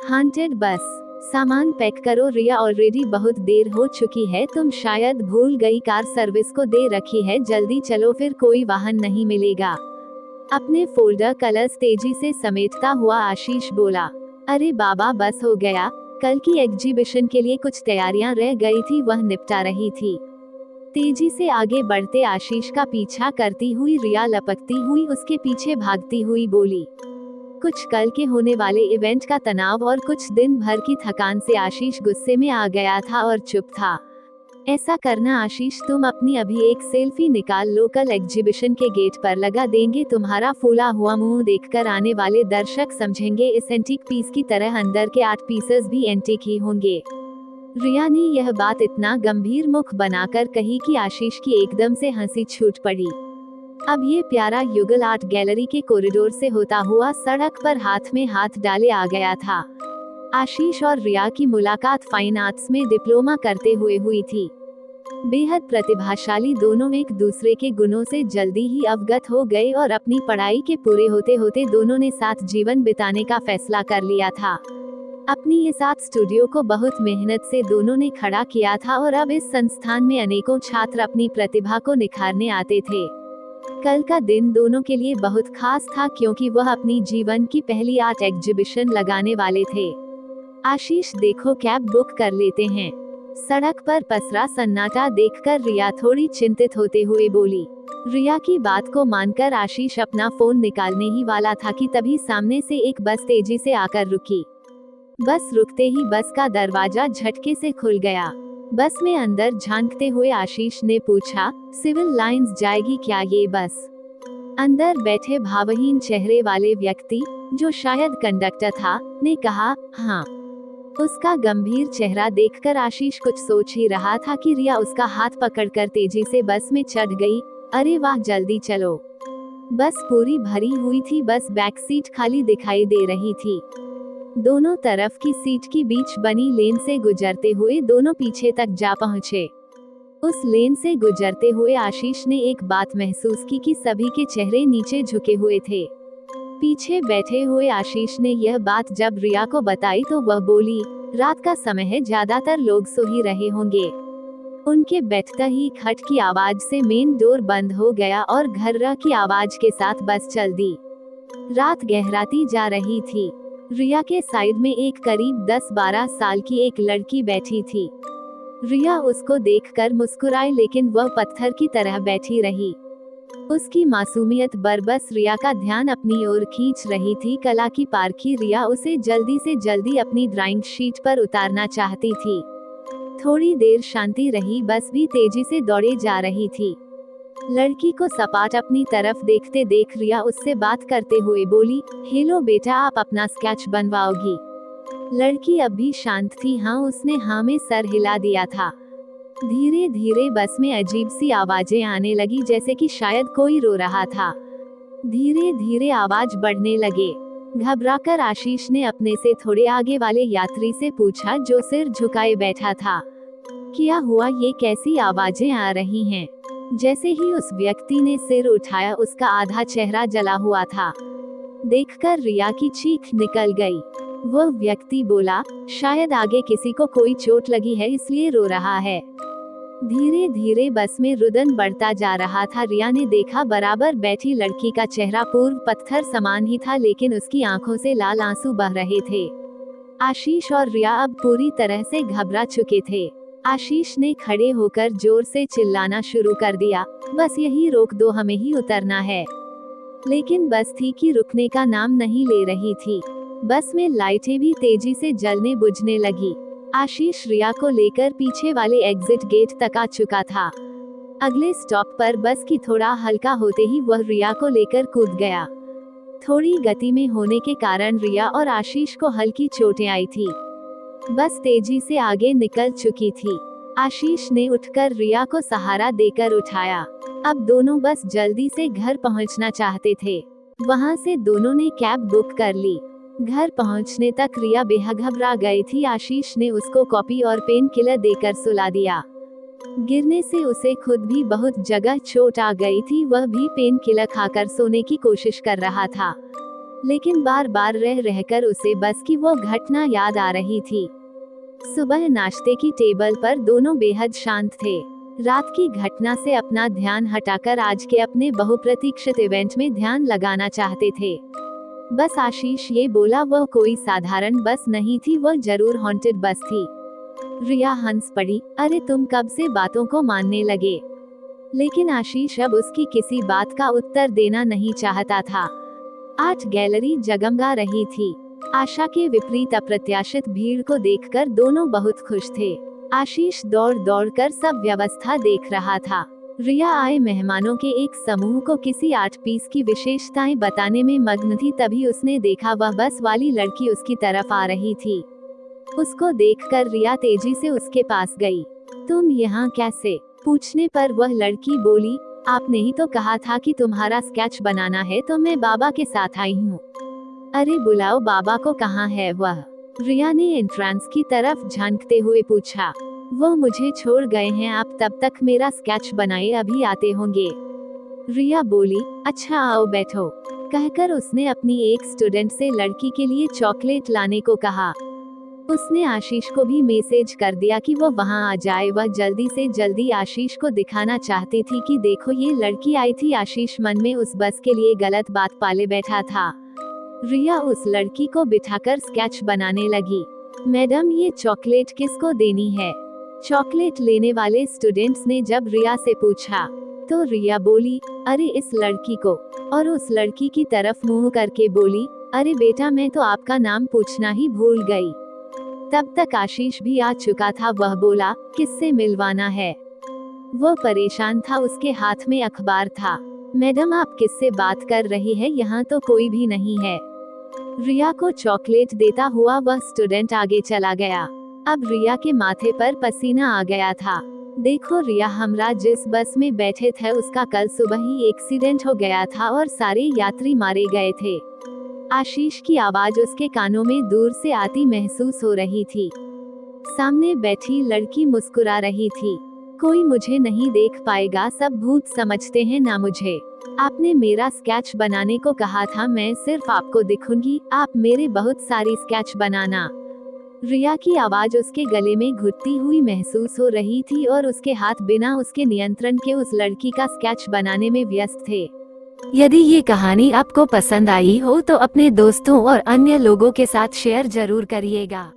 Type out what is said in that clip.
हांटेड बस। सामान पैक करो रिया, ऑलरेडी बहुत देर हो चुकी है, तुम शायद भूल गई कार सर्विस को दे रखी है, जल्दी चलो फिर कोई वाहन नहीं मिलेगा। अपने फोल्डर कलर्स तेजी से समेटता हुआ आशीष बोला। अरे बाबा बस हो गया, कल की एग्जीबिशन के लिए कुछ तैयारियां रह गई थी, वह निपटा रही थी। तेजी से आगे बढ़ते आशीष का पीछा करती हुई रिया लपकती हुई उसके पीछे भागती हुई बोली। कुछ कल के होने वाले इवेंट का तनाव और कुछ दिन भर की थकान से आशीष गुस्से में आ गया था और चुप था। ऐसा करना आशीष, तुम अपनी अभी एक सेल्फी निकाल लो, कल एग्जीबिशन के गेट पर लगा देंगे, तुम्हारा फूला हुआ मुंह देखकर आने वाले दर्शक समझेंगे इस एंटीक पीस की तरह अंदर के 8 पीसेस भी एंटीक ही होंगे। रिया ने यह बात इतना गंभीर मुख बनाकर कही कि आशीष की एकदम से हंसी छूट पड़ी। अब ये प्यारा युगल आर्ट गैलरी के कॉरिडोर से होता हुआ सड़क पर हाथ में हाथ डाले आ गया था। आशीष और रिया की मुलाकात फाइन आर्ट्स में डिप्लोमा करते हुए हुई थी। बेहद प्रतिभाशाली दोनों एक दूसरे के गुणों से जल्दी ही अवगत हो गए और अपनी पढ़ाई के पूरे होते होते दोनों ने साथ जीवन बिताने का फैसला कर लिया था। अपनी इस आर्ट स्टूडियो को बहुत मेहनत से दोनों ने खड़ा किया था और अब इस संस्थान में अनेकों छात्र अपनी प्रतिभा को निखारने आते थे। कल का दिन दोनों के लिए बहुत खास था क्योंकि वह अपनी जीवन की पहली आर्ट एग्जीबिशन लगाने वाले थे। आशीष देखो, कैब बुक कर लेते हैं। सड़क पर पसरा सन्नाटा देखकर रिया थोड़ी चिंतित होते हुए बोली। रिया की बात को मानकर आशीष अपना फोन निकालने ही वाला था कि तभी सामने से एक बस तेजी से आकर रुकी। बस रुकते ही बस का दरवाजा झटके से खुल गया। बस में अंदर झांकते हुए आशीष ने पूछा, सिविल लाइंस जाएगी क्या ये बस? अंदर बैठे भावहीन चेहरे वाले व्यक्ति, जो शायद कंडक्टर था, ने कहा, हाँ। उसका गंभीर चेहरा देखकर आशीष कुछ सोच ही रहा था कि रिया उसका हाथ पकड़कर तेजी से बस में चढ़ गई। अरे वाह, जल्दी चलो। बस पूरी भरी हुई थी, बस बैक सीट खाली दिखाई दे रही थी। दोनों तरफ की सीट की बीच बनी लेन से गुजरते हुए दोनों पीछे तक जा पहुंचे। उस लेन से गुजरते हुए आशीष ने एक बात महसूस की कि सभी के चेहरे नीचे झुके हुए थे। पीछे बैठे हुए आशीष ने यह बात जब रिया को बताई तो वह बोली, रात का समय है, ज्यादातर लोग सो ही रहे होंगे। उनके बैठते ही खट की आवाज से मेन डोर बंद हो गया और घर्रा की आवाज के साथ बस चल दी। रात गहराती जा रही थी। रिया के साइड में एक करीब 10-12 साल की एक लड़की बैठी थी। रिया उसको देखकर मुस्कुराई, लेकिन वह पत्थर की तरह बैठी रही। उसकी मासूमियत बरबस रिया का ध्यान अपनी ओर खींच रही थी। कला की पारखी रिया उसे जल्दी से जल्दी अपनी ड्राइंग शीट पर उतारना चाहती थी। थोड़ी देर शांति रही, बस भी तेजी से दौड़े जा रही थी। लड़की को सपाट अपनी तरफ देखते देख रिया उससे बात करते हुए बोली, हेलो बेटा, आप अपना स्केच बनवाओगी? लड़की अब भी शांत थी। हाँ, उसने हाँ में सर हिला दिया था। धीरे धीरे बस में अजीब सी आवाजें आने लगी, जैसे कि शायद कोई रो रहा था। धीरे धीरे आवाज बढ़ने लगे। घबराकर आशीष ने अपने से थोड़े आगे वाले यात्री से पूछा, जो सिर झुकाए बैठा था, क्या हुआ, ये कैसी आवाजें आ रही हैं? जैसे ही उस व्यक्ति ने सिर उठाया, उसका आधा चेहरा जला हुआ था। देखकर रिया की चीख निकल गई। वह व्यक्ति बोला, शायद आगे किसी को कोई चोट लगी है इसलिए रो रहा है। धीरे धीरे बस में रुदन बढ़ता जा रहा था। रिया ने देखा, बराबर बैठी लड़की का चेहरा पूर्व पत्थर समान ही था, लेकिन उसकी आंखों से लाल आंसू बह रहे थे। आशीष और रिया अब पूरी तरह से घबरा चुके थे। आशीष ने खड़े होकर जोर से चिल्लाना शुरू कर दिया, बस यही रोक दो, हमें ही उतरना है। लेकिन बस थी कि रुकने का नाम नहीं ले रही थी। बस में लाइटें भी तेजी से जलने बुझने लगी। आशीष रिया को लेकर पीछे वाले एग्जिट गेट तक आ चुका था। अगले स्टॉप पर बस की थोड़ा हल्का होते ही वह रिया को लेकर कूद गया। थोड़ी गति में होने के कारण रिया और आशीष को हल्की चोटें आई थी। बस तेजी से आगे निकल चुकी थी। आशीष ने उठकर रिया को सहारा देकर उठाया। अब दोनों बस जल्दी से घर पहुंचना चाहते थे। वहां से दोनों ने कैब बुक कर ली। घर पहुंचने तक रिया बेहद घबरा गई थी। आशीष ने उसको कॉपी और पेन किलर देकर सुला दिया। गिरने से उसे खुद भी बहुत जगह चोट आ गई थी। वह भी पेन किलर खाकर सोने की कोशिश कर रहा था। लेकिन बार बार रह रहकर उसे बस की वो घटना याद आ रही थी। सुबह नाश्ते की टेबल पर दोनों बेहद शांत थे। रात की घटना से अपना ध्यान हटाकर आज के अपने बहुप्रतीक्षित इवेंट में ध्यान लगाना चाहते थे। बस आशीष ये बोला, वह कोई साधारण बस नहीं थी, वह जरूर हॉन्टेड बस थी। रिया हंस पड़ी, अरे तुम कब से बातों को मानने लगे? लेकिन आशीष अब उसकी किसी बात का उत्तर देना नहीं चाहता था। आज गैलरी जगमगा रही थी। आशा के विपरीत अप्रत्याशित भीड़ को देखकर दोनों बहुत खुश थे। आशीष दौड़ दौड़ कर सब व्यवस्था देख रहा था। रिया आए मेहमानों के एक समूह को किसी आर्ट पीस की विशेषताएं बताने में मग्न थी। तभी उसने देखा वह बस वाली लड़की उसकी तरफ आ रही थी। उसको देखकर रिया तेजी से उसके पास गई। तुम यहाँ कैसे? पूछने पर वह लड़की बोली, आपने ही तो कहा था कि तुम्हारा स्केच बनाना है, तो मैं बाबा के साथ आई हूँ। अरे बुलाओ बाबा को, कहाँ है वह? रिया ने एंट्रेंस की तरफ झांकते हुए पूछा। वो मुझे छोड़ गए हैं, आप तब तक मेरा स्केच बनाए, अभी आते होंगे। रिया बोली, अच्छा आओ बैठो। कहकर उसने अपनी एक स्टूडेंट से लड़की के लिए चॉकलेट लाने को कहा। उसने आशीष को भी मैसेज कर दिया कि वो वहां आ जाए। वह जल्दी से जल्दी आशीष को दिखाना चाहती थी कि देखो ये लड़की आई थी। आशीष मन में उस बस के लिए गलत बात पाले बैठा था। रिया उस लड़की को बिठाकर स्केच बनाने लगी। मैडम ये चॉकलेट किसको देनी है? चॉकलेट लेने वाले स्टूडेंट्स ने जब रिया से पूछा तो रिया बोली, अरे इस लड़की को। और उस लड़की की तरफ मुंह करके बोली, अरे बेटा मैं तो आपका नाम पूछना ही भूल गई। तब तक आशीष भी आ चुका था। वह बोला, किससे मिलवाना है? वो परेशान था, उसके हाथ में अखबार था। मैडम आप किससे बात कर रही है? यहाँ तो कोई भी नहीं है। रिया को चॉकलेट देता हुआ वह स्टूडेंट आगे चला गया। अब रिया के माथे पर पसीना आ गया था। देखो रिया, हमरा जिस बस में बैठे थे उसका कल सुबह ही एक्सीडेंट हो गया था और सारे यात्री मारे गए थे। आशीष की आवाज उसके कानों में दूर से आती महसूस हो रही थी। सामने बैठी लड़की मुस्कुरा रही थी। कोई मुझे नहीं देख पाएगा, सब भूत समझते हैं ना मुझे। आपने मेरा स्केच बनाने को कहा था, मैं सिर्फ आपको दिखूंगी, आप मेरे बहुत सारी स्केच बनाना। रिया की आवाज उसके गले में घुटती हुई महसूस हो रही थी और उसके हाथ बिना उसके नियंत्रण के उस लड़की का स्केच बनाने में व्यस्त थे। यदि ये कहानी आपको पसंद आई हो तो अपने दोस्तों और अन्य लोगों के साथ शेयर जरूर करिएगा।